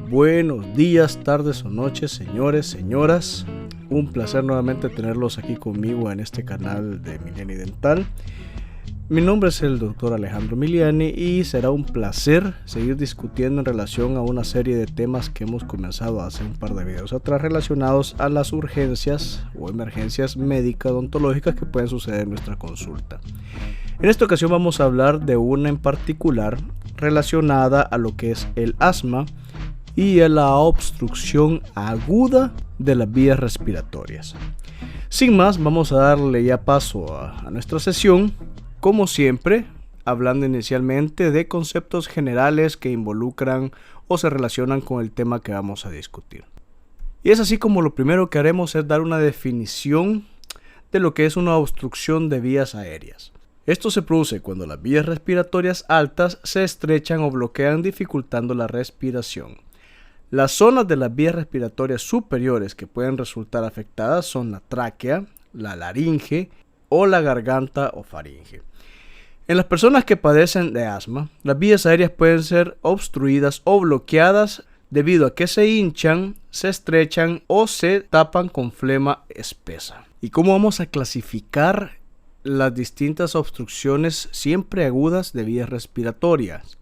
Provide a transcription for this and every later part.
Buenos días, tardes o noches, señores, señoras. Un placer nuevamente tenerlos aquí conmigo en este canal de Miliani Dental. Mi nombre es el Dr. Alejandro Miliani y será un placer seguir discutiendo en relación a una serie de temas que hemos comenzado hace un par de videos atrás relacionados a las urgencias o emergencias médicas odontológicas que pueden suceder en nuestra consulta. En esta ocasión vamos a hablar de una en particular relacionada a lo que es el asma y a la obstrucción aguda de las vías respiratorias. Sin más, vamos a darle ya paso a nuestra sesión, como siempre, hablando inicialmente de conceptos generales que involucran o se relacionan con el tema que vamos a discutir. Y es así como lo primero que haremos es dar una definición de lo que es una obstrucción de vías aéreas. Esto se produce cuando las vías respiratorias altas se estrechan o bloquean, dificultando la respiración. Las zonas de las vías respiratorias superiores que pueden resultar afectadas son la tráquea, la laringe o la garganta o faringe. En las personas que padecen de asma, las vías aéreas pueden ser obstruidas o bloqueadas debido a que se hinchan, se estrechan o se tapan con flema espesa. ¿Y cómo vamos a clasificar las distintas obstrucciones siempre agudas de vías respiratorias?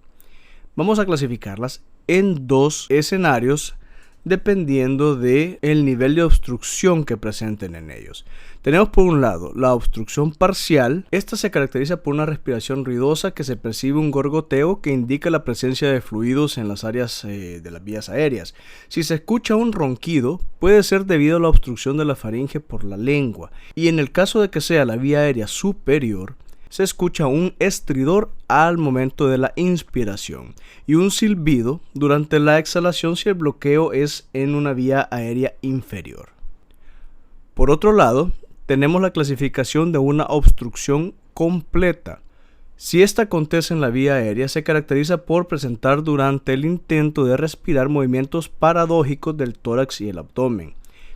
Vamos a clasificarlas en dos escenarios dependiendo del nivel de obstrucción que presenten en ellos. Tenemos por un lado la obstrucción parcial. Esta se caracteriza por una respiración ruidosa que se percibe un gorgoteo que indica la presencia de fluidos en las áreas de las vías aéreas. Si se escucha un ronquido, puede ser debido a la obstrucción de la faringe por la lengua, y en el caso de que sea la vía aérea superior, se escucha un estridor al momento de la inspiración y un silbido durante la exhalación si el bloqueo es en una vía aérea inferior. Por otro lado, tenemos la clasificación de una obstrucción completa. Si esta acontece en la vía aérea, se caracteriza por presentar durante el intento de respirar movimientos paradójicos del tórax y el abdomen,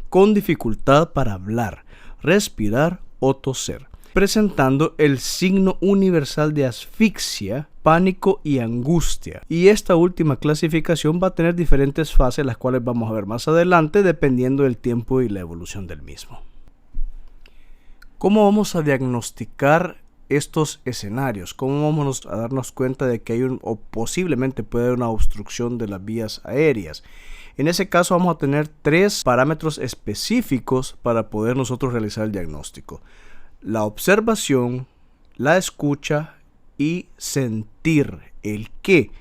con dificultad para hablar, respirar o toser, presentando el signo universal de asfixia, pánico y angustia. Y esta última clasificación va a tener diferentes fases, las cuales vamos a ver más adelante, dependiendo del tiempo y la evolución del mismo. ¿Cómo vamos a diagnosticar estos escenarios? ¿Cómo vamos a darnos cuenta de que hay o posiblemente puede haber una obstrucción de las vías aéreas? En ese caso vamos a tener tres parámetros específicos para poder nosotros realizar el diagnóstico: la observación, la escucha y sentir. ¿El qué?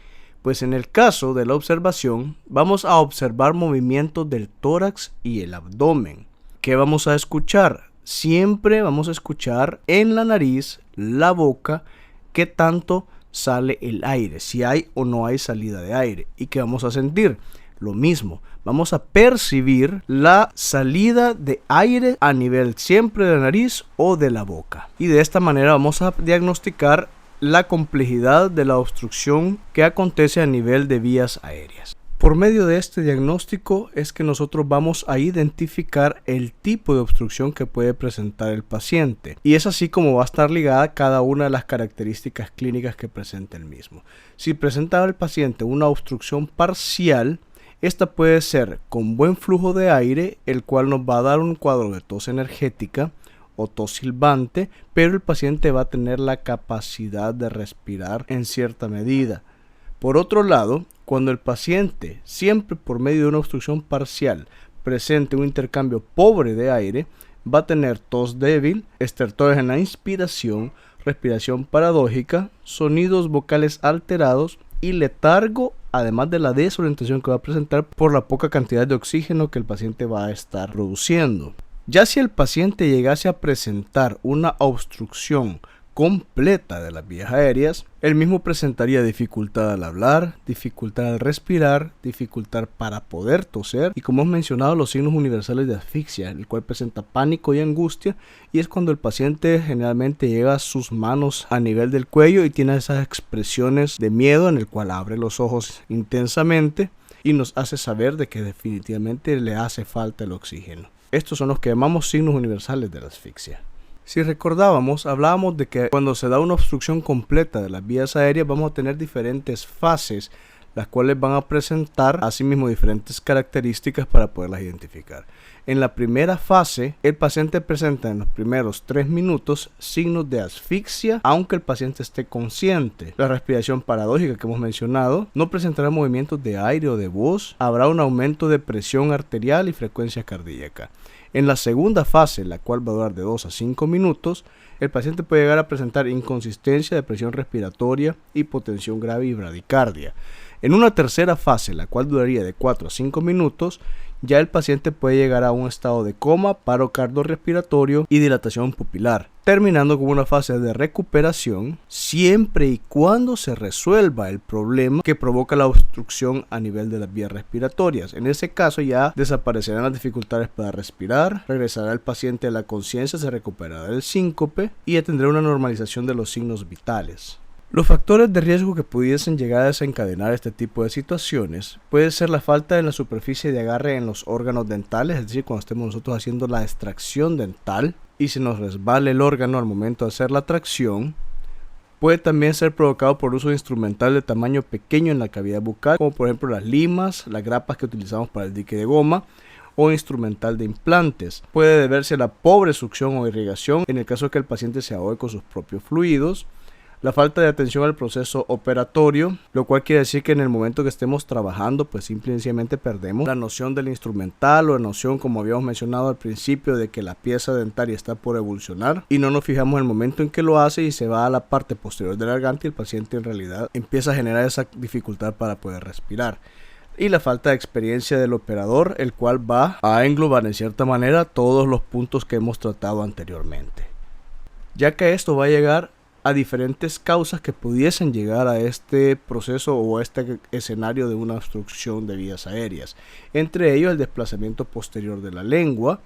Pues en el caso de la observación, vamos a observar movimientos del tórax y el abdomen. ¿Qué vamos a escuchar? Siempre vamos a escuchar en la nariz, la boca, qué tanto sale el aire, si hay o no hay salida de aire. ¿Y qué vamos a sentir? Lo mismo, vamos a percibir la salida de aire a nivel siempre de la nariz o de la boca. Y de esta manera vamos a diagnosticar la complejidad de la obstrucción que acontece a nivel de vías aéreas. Por medio de este diagnóstico es que nosotros vamos a identificar el tipo de obstrucción que puede presentar el paciente. Y es así como va a estar ligada cada una de las características clínicas que presenta el mismo. Si presenta el paciente una obstrucción parcial, esta puede ser con buen flujo de aire, el cual nos va a dar un cuadro de tos energética o tos silbante, pero el paciente va a tener la capacidad de respirar en cierta medida. Por otro lado, cuando el paciente, siempre por medio de una obstrucción parcial, presente un intercambio pobre de aire, va a tener tos débil, estertores en la inspiración, respiración paradójica, sonidos vocales alterados y letargo, además de la desorientación que va a presentar por la poca cantidad de oxígeno que el paciente va a estar produciendo. Ya si el paciente llegase a presentar una obstrucción completa de las vías aéreas, el mismo presentaría dificultad al hablar, dificultad al respirar, dificultad para poder toser y, como hemos mencionado, los signos universales de asfixia, el cual presenta pánico y angustia, y es cuando el paciente generalmente llega sus manos a nivel del cuello y tiene esas expresiones de miedo en el cual abre los ojos intensamente y nos hace saber de que definitivamente le hace falta el oxígeno. Estos son los que llamamos signos universales de la asfixia. Si recordábamos, hablábamos de que cuando se da una obstrucción completa de las vías aéreas vamos a tener diferentes fases, las cuales van a presentar asimismo diferentes características para poderlas identificar. En la primera fase, el paciente presenta en los primeros 3 minutos signos de asfixia, aunque el paciente esté consciente. La respiración paradójica que hemos mencionado no presentará movimientos de aire o de voz. Habrá un aumento de presión arterial y frecuencia cardíaca. En la segunda fase, la cual va a durar de 2 a 5 minutos, el paciente puede llegar a presentar inconsistencia de presión respiratoria, hipotensión grave y bradicardia. En una tercera fase, la cual duraría de 4 a 5 minutos, ya el paciente puede llegar a un estado de coma, paro cardiorrespiratorio y dilatación pupilar, terminando con una fase de recuperación siempre y cuando se resuelva el problema que provoca la obstrucción a nivel de las vías respiratorias. En ese caso ya desaparecerán las dificultades para respirar, regresará el paciente a la conciencia, se recuperará del síncope y ya tendrá una normalización de los signos vitales. Los factores de riesgo que pudiesen llegar a desencadenar este tipo de situaciones puede ser la falta de la superficie de agarre en los órganos dentales, es decir, cuando estemos nosotros haciendo la extracción dental y se nos resbala el órgano al momento de hacer la tracción. Puede también ser provocado por uso instrumental de tamaño pequeño en la cavidad bucal, como por ejemplo las limas, las grapas que utilizamos para el dique de goma, o instrumental de implantes. Puede deberse a la pobre succión o irrigación en el caso de que el paciente se ahogue con sus propios fluidos. La falta de atención al proceso operatorio, lo cual quiere decir que en el momento que estemos trabajando, pues simplemente perdemos la noción del instrumental o la noción, como habíamos mencionado al principio, de que la pieza dentaria está por evolucionar y no nos fijamos en el momento en que lo hace y se va a la parte posterior de la garganta y el paciente en realidad empieza a generar esa dificultad para poder respirar. Y la falta de experiencia del operador, el cual va a englobar en cierta manera todos los puntos que hemos tratado anteriormente. Ya que esto va a llegar a diferentes causas que pudiesen llegar a este proceso o a este escenario de una obstrucción de vías aéreas. Entre ellos el desplazamiento posterior de la lengua,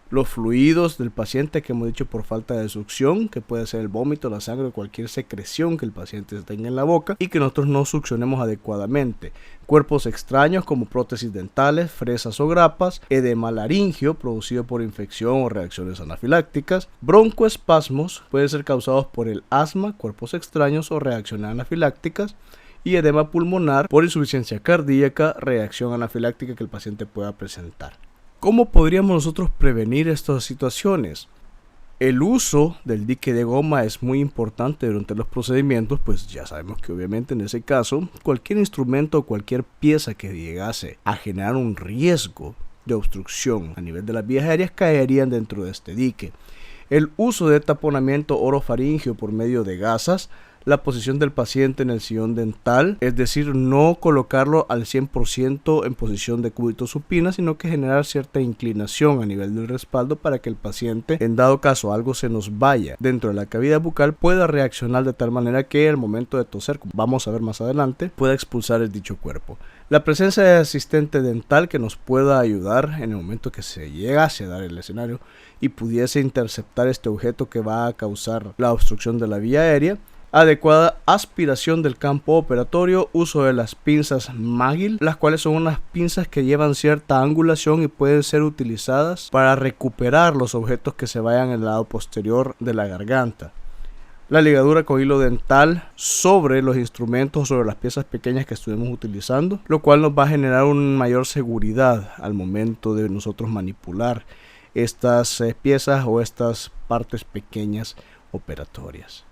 los fluidos del paciente que hemos dicho por falta de succión, que puede ser el vómito, la sangre o cualquier secreción que el paciente tenga en la boca y que nosotros no succionemos adecuadamente. Cuerpos extraños como prótesis dentales, fresas o grapas, edema laringio producido por infección o reacciones anafilácticas, broncoespasmos pueden ser causados por el asma, cuerpos extraños o reacciones anafilácticas, y edema pulmonar por insuficiencia cardíaca, reacción anafiláctica que el paciente pueda presentar. ¿Cómo podríamos nosotros prevenir estas situaciones? El uso del dique de goma es muy importante durante los procedimientos, pues ya sabemos que obviamente en ese caso cualquier instrumento o cualquier pieza que llegase a generar un riesgo de obstrucción a nivel de las vías aéreas caerían dentro de este dique. El uso de taponamiento orofaringio por medio de gasas, la posición del paciente en el sillón dental, es decir, no colocarlo al 100% en posición de cúbito supina, sino que generar cierta inclinación a nivel del respaldo para que el paciente, en dado caso algo se nos vaya dentro de la cavidad bucal, pueda reaccionar de tal manera que al momento de toser, como vamos a ver más adelante, pueda expulsar el dicho cuerpo. La presencia de asistente dental que nos pueda ayudar en el momento que se llegase a dar el escenario y pudiese interceptar este objeto que va a causar la obstrucción de la vía aérea. Adecuada aspiración del campo operatorio, uso de las pinzas Magil, las cuales son unas pinzas que llevan cierta angulación y pueden ser utilizadas para recuperar los objetos que se vayan en el lado posterior de la garganta. La ligadura con hilo dental sobre los instrumentos o sobre las piezas pequeñas que estuvimos utilizando, lo cual nos va a generar una mayor seguridad al momento de nosotros manipular estas piezas o estas partes pequeñas operatorias.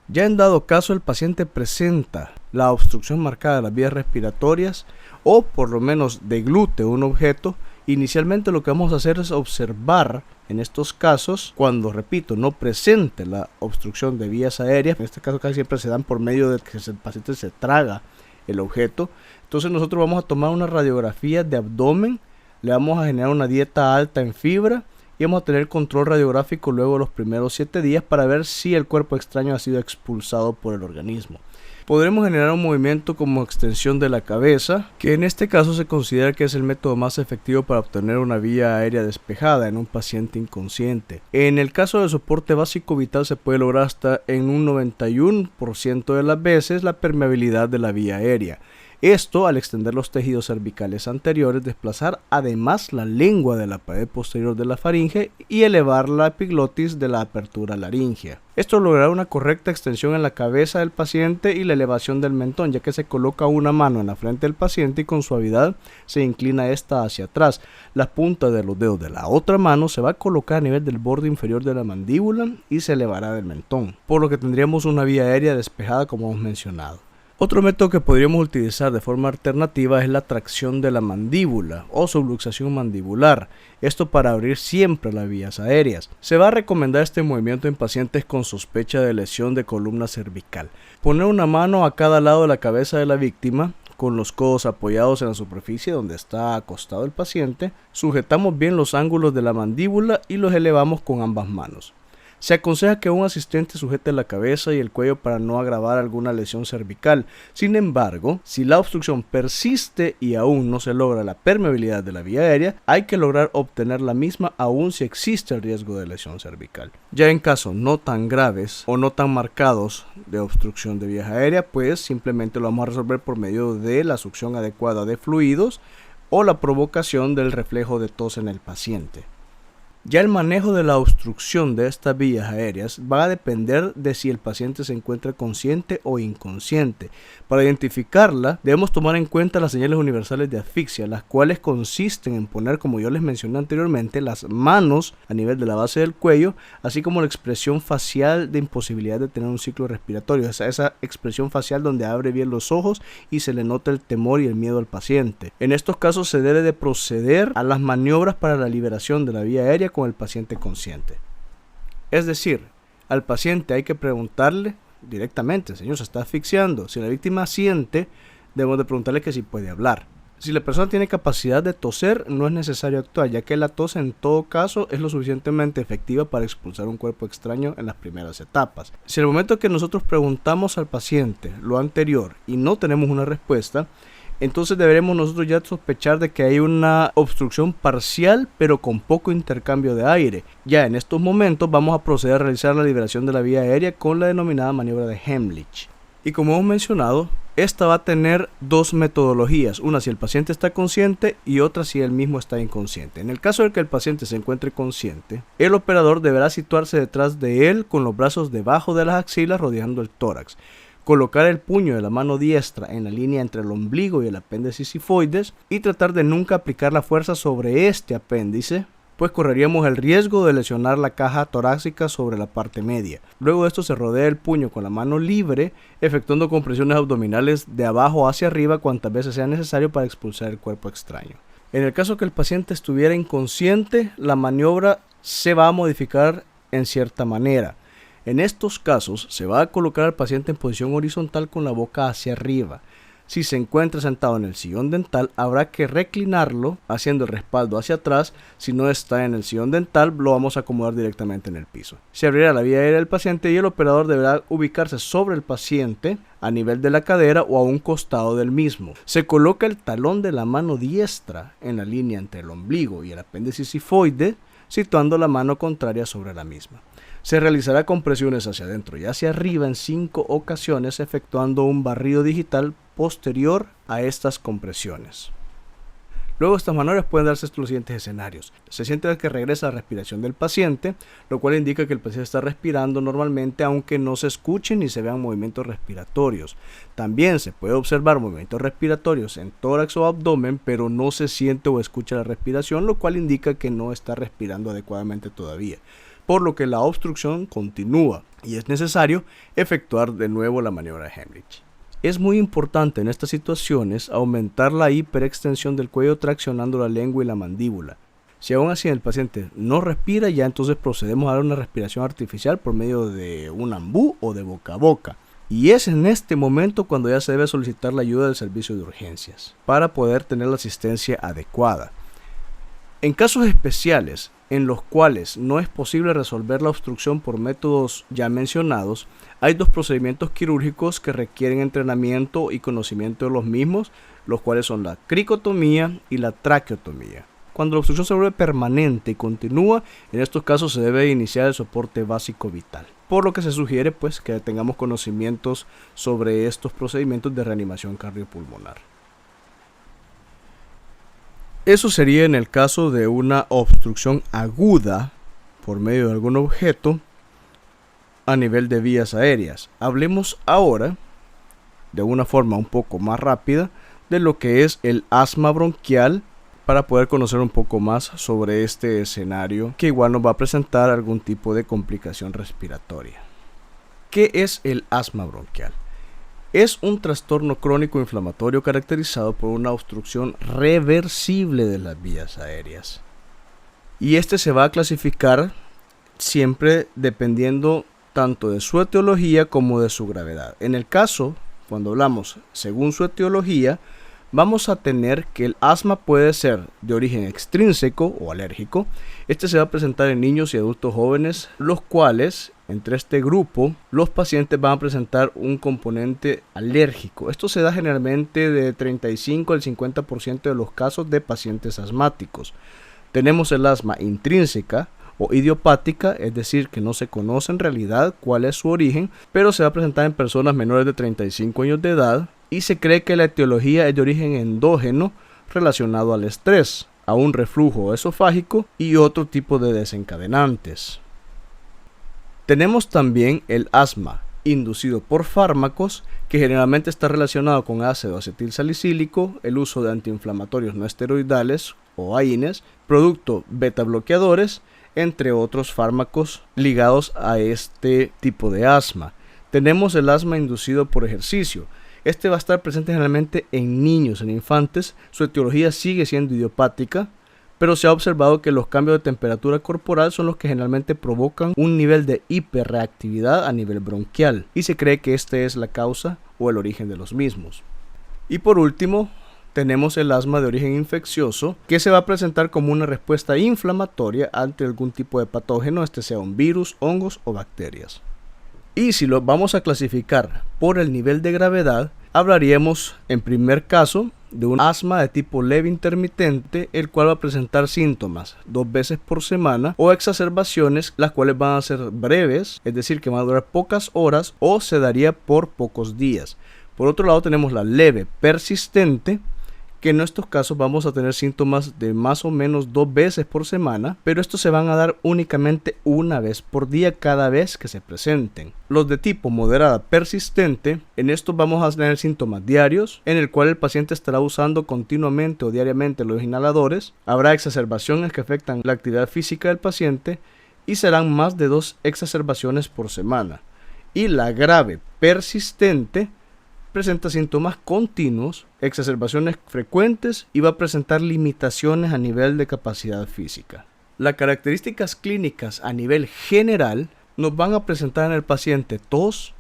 Ya en dado caso el paciente presenta la obstrucción marcada de las vías respiratorias o por lo menos deglute un objeto, inicialmente lo que vamos a hacer es observar en estos casos, cuando repito, no presente la obstrucción de vías aéreas, en este caso casi siempre se dan por medio de que el paciente se traga el objeto, entonces nosotros vamos a tomar una radiografía de abdomen, le vamos a generar una dieta alta en fibra, y vamos a tener control radiográfico luego de los primeros 7 días para ver si el cuerpo extraño ha sido expulsado por el organismo. Podremos generar un movimiento como extensión de la cabeza, que en este caso se considera que es el método más efectivo para obtener una vía aérea despejada en un paciente inconsciente. En el caso del soporte básico vital se puede lograr hasta en un 91% de las veces la permeabilidad de la vía aérea. Esto, al extender los tejidos cervicales anteriores, desplazar además la lengua de la pared posterior de la faringe y elevar la epiglotis de la apertura laringea. Esto logrará una correcta extensión en la cabeza del paciente y la elevación del mentón, ya que se coloca una mano en la frente del paciente y con suavidad se inclina esta hacia atrás. La punta de los dedos de la otra mano se va a colocar a nivel del borde inferior de la mandíbula y se elevará del mentón, por lo que tendríamos una vía aérea despejada como hemos mencionado. Otro método que podríamos utilizar de forma alternativa es la tracción de la mandíbula o subluxación mandibular, esto para abrir siempre las vías aéreas. Se va a recomendar este movimiento en pacientes con sospecha de lesión de columna cervical. Poner una mano a cada lado de la cabeza de la víctima, con los codos apoyados en la superficie donde está acostado el paciente, sujetamos bien los ángulos de la mandíbula y los elevamos con ambas manos. Se aconseja que un asistente sujete la cabeza y el cuello para no agravar alguna lesión cervical. Sin embargo, si la obstrucción persiste y aún no se logra la permeabilidad de la vía aérea, hay que lograr obtener la misma aún si existe el riesgo de lesión cervical. Ya en casos no tan graves o no tan marcados de obstrucción de vía aérea, pues simplemente lo vamos a resolver por medio de la succión adecuada de fluidos o la provocación del reflejo de tos en el paciente. Ya el manejo de la obstrucción de estas vías aéreas va a depender de si el paciente se encuentra consciente o inconsciente. Para identificarla, debemos tomar en cuenta las señales universales de asfixia, las cuales consisten en poner, como yo les mencioné anteriormente, las manos a nivel de la base del cuello, así como la expresión facial de imposibilidad de tener un ciclo respiratorio, esa expresión facial donde abre bien los ojos y se le nota el temor y el miedo al paciente. En estos casos se debe de proceder a las maniobras para la liberación de la vía aérea con el paciente consciente. Es decir, al paciente hay que preguntarle directamente: señor, se está asfixiando. Si la víctima siente, debemos de preguntarle que si puede hablar. Si la persona tiene capacidad de toser, no es necesario actuar, ya que la tos en todo caso es lo suficientemente efectiva para expulsar un cuerpo extraño en las primeras etapas. Si en el momento que nosotros preguntamos al paciente lo anterior y no tenemos una respuesta, entonces deberemos nosotros ya sospechar de que hay una obstrucción parcial pero con poco intercambio de aire. Ya en estos momentos vamos a proceder a realizar la liberación de la vía aérea con la denominada maniobra de Heimlich. Y como hemos mencionado, esta va a tener dos metodologías, una si el paciente está consciente y otra si él mismo está inconsciente. En el caso de que el paciente se encuentre consciente, el operador deberá situarse detrás de él con los brazos debajo de las axilas rodeando el tórax. Colocar el puño de la mano diestra en la línea entre el ombligo y el apéndice sifoides y tratar de nunca aplicar la fuerza sobre este apéndice, pues correríamos el riesgo de lesionar la caja torácica sobre la parte media. Luego de esto se rodea el puño con la mano libre, efectuando compresiones abdominales de abajo hacia arriba cuantas veces sea necesario para expulsar el cuerpo extraño. En el caso que el paciente estuviera inconsciente, la maniobra se va a modificar en cierta manera. En estos casos se va a colocar al paciente en posición horizontal con la boca hacia arriba. Si se encuentra sentado en el sillón dental, habrá que reclinarlo haciendo el respaldo hacia atrás. Si no está en el sillón dental, lo vamos a acomodar directamente en el piso. Se abrirá la vía aérea del paciente y el operador deberá ubicarse sobre el paciente a nivel de la cadera o a un costado del mismo. Se coloca el talón de la mano diestra en la línea entre el ombligo y el apéndice sifoide, situando la mano contraria sobre la misma. Se realizará compresiones hacia adentro y hacia arriba en 5 ocasiones, efectuando un barrido digital posterior a estas compresiones. Luego estas maniobras pueden darse los siguientes escenarios. Se siente que regresa la respiración del paciente, lo cual indica que el paciente está respirando normalmente, aunque no se escuchen ni se vean movimientos respiratorios. También se puede observar movimientos respiratorios en tórax o abdomen, pero no se siente o escucha la respiración, lo cual indica que no está respirando adecuadamente todavía, por lo que la obstrucción continúa y es necesario efectuar de nuevo la maniobra de Heimlich. Es muy importante en estas situaciones aumentar la hiperextensión del cuello traccionando la lengua y la mandíbula. Si aún así el paciente no respira, ya entonces procedemos a dar una respiración artificial por medio de un ambú o de boca a boca. Y es en este momento cuando ya se debe solicitar la ayuda del servicio de urgencias para poder tener la asistencia adecuada. En casos especiales en los cuales no es posible resolver la obstrucción por métodos ya mencionados, hay dos procedimientos quirúrgicos que requieren entrenamiento y conocimiento de los mismos, los cuales son la cricotomía y la traqueotomía. Cuando la obstrucción se vuelve permanente y continúa, en estos casos se debe iniciar el soporte básico vital, por lo que se sugiere que tengamos conocimientos sobre estos procedimientos de reanimación cardiopulmonar. Eso sería en el caso de una obstrucción aguda por medio de algún objeto a nivel de vías aéreas. Hablemos ahora, de una forma un poco más rápida, de lo que es el asma bronquial, para poder conocer un poco más sobre este escenario que igual nos va a presentar algún tipo de complicación respiratoria. ¿Qué es el asma bronquial? Es un trastorno crónico inflamatorio caracterizado por una obstrucción reversible de las vías aéreas. Y este se va a clasificar siempre dependiendo tanto de su etiología como de su gravedad. En el caso, cuando hablamos según su etiología, vamos a tener que el asma puede ser de origen extrínseco o alérgico. Este se va a presentar en niños y adultos jóvenes, los cuales, entre este grupo, los pacientes van a presentar un componente alérgico. Esto se da generalmente de 35 al 50% de los casos de pacientes asmáticos. Tenemos el asma intrínseca o idiopática, es decir, que no se conoce en realidad cuál es su origen, pero se va a presentar en personas menores de 35 años de edad, y se cree que la etiología es de origen endógeno relacionado al estrés, a un reflujo esofágico y otro tipo de desencadenantes. Tenemos también el asma inducido por fármacos, que generalmente está relacionado con ácido acetilsalicílico, el uso de antiinflamatorios no esteroidales o AINES, producto beta bloqueadores, entre otros fármacos ligados a este tipo de asma. Tenemos el asma inducido por ejercicio. Este va a estar presente generalmente en niños, en infantes. Su etiología sigue siendo idiopática, pero se ha observado que los cambios de temperatura corporal son los que generalmente provocan un nivel de hiperreactividad a nivel bronquial, y se cree que esta es la causa o el origen de los mismos. Y por último, tenemos el asma de origen infeccioso, que se va a presentar como una respuesta inflamatoria ante algún tipo de patógeno, este sea un virus, hongos o bacterias. Y si lo vamos a clasificar por el nivel de gravedad, hablaríamos en primer caso de un asma de tipo leve intermitente, el cual va a presentar síntomas 2 veces por semana, o exacerbaciones, las cuales van a ser breves, es decir, que van a durar pocas horas, o se daría por pocos días. Por otro lado, tenemos la leve persistente, que en estos casos vamos a tener síntomas de más o menos 2 veces por semana, pero estos se van a dar únicamente una vez por día cada vez que se presenten. Los de tipo moderada persistente, en estos vamos a tener síntomas diarios, en el cual el paciente estará usando continuamente o diariamente los inhaladores. Habrá exacerbaciones que afectan la actividad física del paciente y serán más de 2 exacerbaciones por semana. Y la grave persistente presenta síntomas continuos, exacerbaciones frecuentes y va a presentar limitaciones a nivel de capacidad física. Las características clínicas a nivel general nos van a presentar en el paciente tos,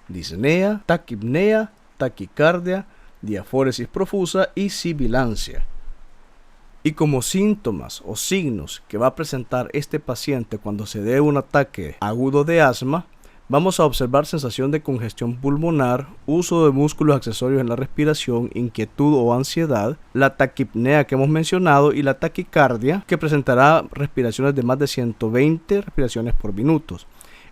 disnea, taquipnea, taquicardia, diaforesis profusa y sibilancia. Y como síntomas o signos que va a presentar este paciente cuando se dé un ataque agudo de asma, vamos a observar sensación de congestión pulmonar, uso de músculos accesorios en la respiración, inquietud o ansiedad, la taquipnea que hemos mencionado y la taquicardia, que presentará respiraciones de más de 120 respiraciones por minuto,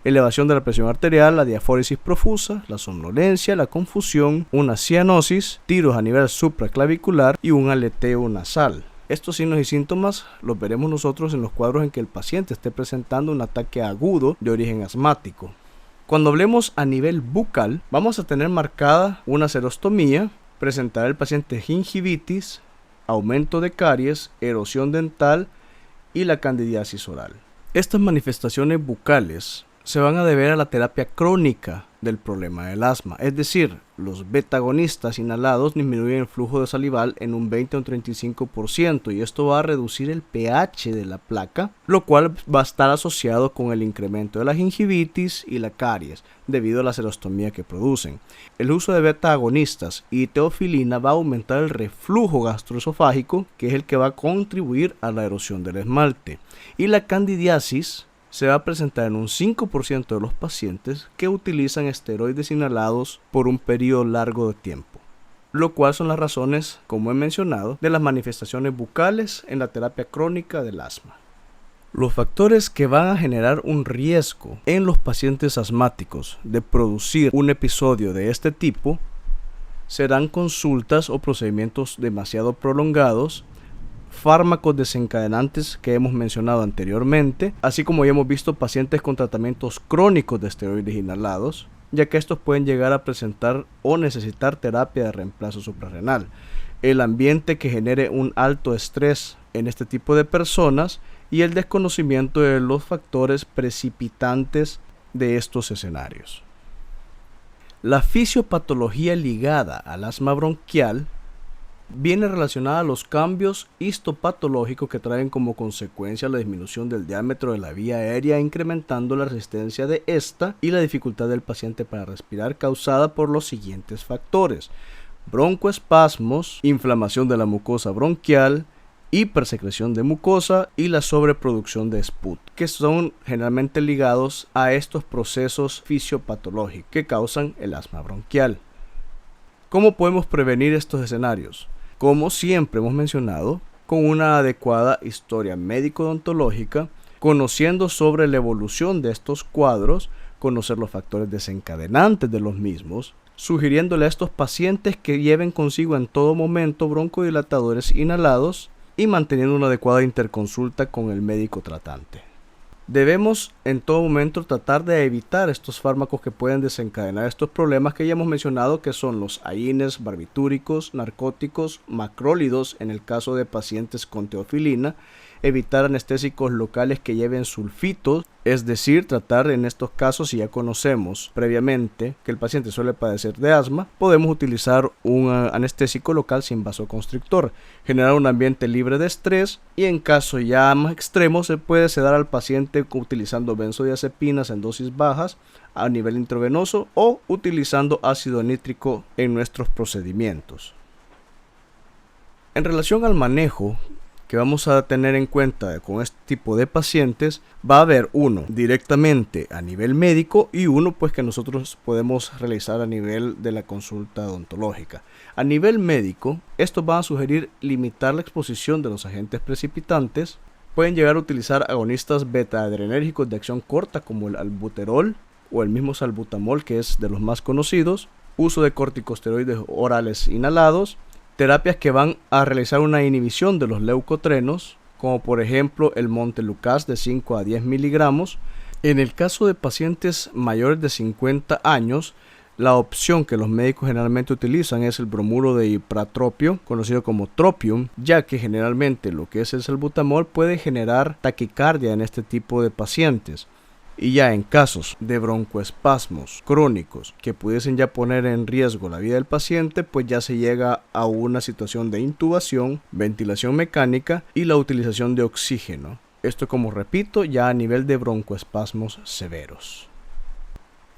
elevación de la presión arterial, la diaforesis profusa, la somnolencia, la confusión, una cianosis, tiros a nivel supraclavicular y un aleteo nasal. Estos signos y síntomas los veremos nosotros en los cuadros en que el paciente esté presentando un ataque agudo de origen asmático. Cuando hablemos a nivel bucal, vamos a tener marcada una serostomía, presentará el paciente gingivitis, aumento de caries, erosión dental y la candidiasis oral. Estas manifestaciones bucales se van a deber a la terapia crónica del problema del asma, es decir, los beta-agonistas inhalados disminuyen el flujo de salival en un 20 o un 35% y esto va a reducir el pH de la placa, lo cual va a estar asociado con el incremento de la gingivitis y la caries debido a la serostomía que producen. El uso de beta-agonistas y teofilina va a aumentar el reflujo gastroesofágico, que es el que va a contribuir a la erosión del esmalte, y la candidiasis se va a presentar en un 5% de los pacientes que utilizan esteroides inhalados por un periodo largo de tiempo, lo cual son las razones, como he mencionado, de las manifestaciones bucales en la terapia crónica del asma. Los factores que van a generar un riesgo en los pacientes asmáticos de producir un episodio de este tipo serán consultas o procedimientos demasiado prolongados, fármacos desencadenantes que hemos mencionado anteriormente, así como ya hemos visto pacientes con tratamientos crónicos de esteroides inhalados, ya que estos pueden llegar a presentar o necesitar terapia de reemplazo suprarrenal. El ambiente que genere un alto estrés en este tipo de personas y el desconocimiento de los factores precipitantes de estos escenarios. La fisiopatología ligada al asma bronquial viene relacionada a los cambios histopatológicos que traen como consecuencia la disminución del diámetro de la vía aérea, incrementando la resistencia de esta y la dificultad del paciente para respirar, causada por los siguientes factores: broncoespasmos, inflamación de la mucosa bronquial, hipersecreción de mucosa y la sobreproducción de SPUT, que son generalmente ligados a estos procesos fisiopatológicos que causan el asma bronquial. ¿Cómo podemos prevenir estos escenarios? Como siempre hemos mencionado, con una adecuada historia médico-odontológica, conociendo sobre la evolución de estos cuadros, conocer los factores desencadenantes de los mismos, sugiriéndole a estos pacientes que lleven consigo en todo momento broncodilatadores inhalados y manteniendo una adecuada interconsulta con el médico tratante. Debemos en todo momento tratar de evitar estos fármacos que pueden desencadenar estos problemas que ya hemos mencionado, que son los AINES, barbitúricos, narcóticos, macrólidos en el caso de pacientes con teofilina, evitar anestésicos locales que lleven sulfitos, es decir, tratar en estos casos, si ya conocemos previamente que el paciente suele padecer de asma, podemos utilizar un anestésico local sin vasoconstrictor, generar un ambiente libre de estrés y en caso ya más extremo se puede sedar al paciente utilizando benzodiazepinas en dosis bajas a nivel intravenoso o utilizando ácido nítrico en nuestros procedimientos. En relación al manejo que vamos a tener en cuenta con este tipo de pacientes, va a haber uno directamente a nivel médico y uno pues que nosotros podemos realizar a nivel de la consulta odontológica. A nivel médico, estos van a sugerir limitar la exposición de los agentes precipitantes. Pueden llegar a utilizar agonistas beta-adrenérgicos de acción corta como el albuterol o el mismo salbutamol, que es de los más conocidos, uso de corticosteroides orales inhalados, terapias que van a realizar una inhibición de los leucotrenos, como por ejemplo el montelukast de 5 a 10 miligramos. En el caso de pacientes mayores de 50 años, la opción que los médicos generalmente utilizan es el bromuro de ipratropio, conocido como tropium, ya que generalmente lo que es el salbutamol puede generar taquicardia en este tipo de pacientes. Y ya en casos de broncoespasmos crónicos que pudiesen ya poner en riesgo la vida del paciente, pues ya se llega a una situación de intubación, ventilación mecánica y la utilización de oxígeno. Esto, como repito, ya a nivel de broncoespasmos severos.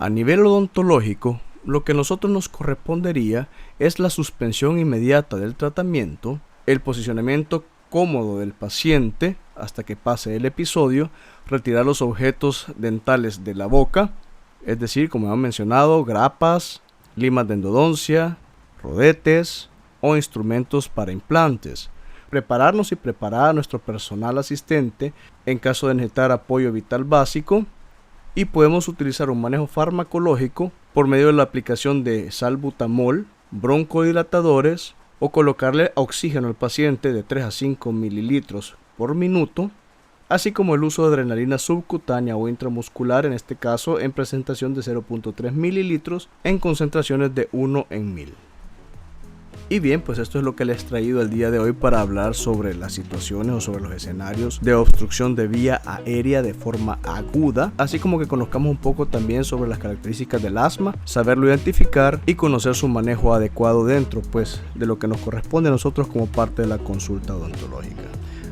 A nivel odontológico, lo que a nosotros nos correspondería es la suspensión inmediata del tratamiento, el posicionamiento cómodo del paciente hasta que pase el episodio, retirar los objetos dentales de la boca, es decir, como hemos mencionado, grapas, limas de endodoncia, rodetes o instrumentos para implantes. Prepararnos y preparar a nuestro personal asistente en caso de necesitar apoyo vital básico, y podemos utilizar un manejo farmacológico por medio de la aplicación de salbutamol, broncodilatadores o colocarle oxígeno al paciente de 3 a 5 mililitros por minuto, así como el uso de adrenalina subcutánea o intramuscular, en este caso en presentación de 0.3 mililitros en concentraciones de 1 en 1000. Y bien, pues esto es lo que les he traído el día de hoy para hablar sobre las situaciones o sobre los escenarios de obstrucción de vía aérea de forma aguda, así como que conozcamos un poco también sobre las características del asma, saberlo identificar y conocer su manejo adecuado dentro pues de lo que nos corresponde a nosotros como parte de la consulta odontológica.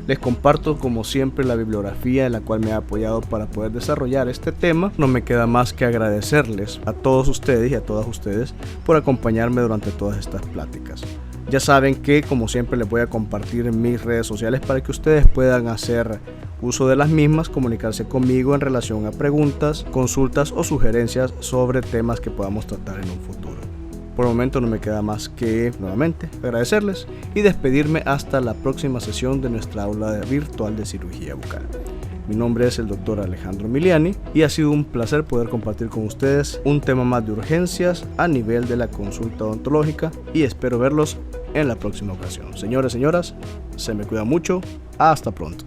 Les comparto como siempre la bibliografía en la cual me he apoyado para poder desarrollar este tema. No me queda más que agradecerles a todos ustedes y a todas ustedes por acompañarme durante todas estas pláticas. Ya saben que como siempre les voy a compartir en mis redes sociales para que ustedes puedan hacer uso de las mismas, comunicarse conmigo en relación a preguntas, consultas o sugerencias sobre temas que podamos tratar en un futuro. Por el momento no me queda más que nuevamente agradecerles y despedirme hasta la próxima sesión de nuestra aula virtual de cirugía bucal. Mi nombre es el Dr. Alejandro Miliani y ha sido un placer poder compartir con ustedes un tema más de urgencias a nivel de la consulta odontológica y espero verlos en la próxima ocasión. Señores, señoras, se me cuida mucho. Hasta pronto.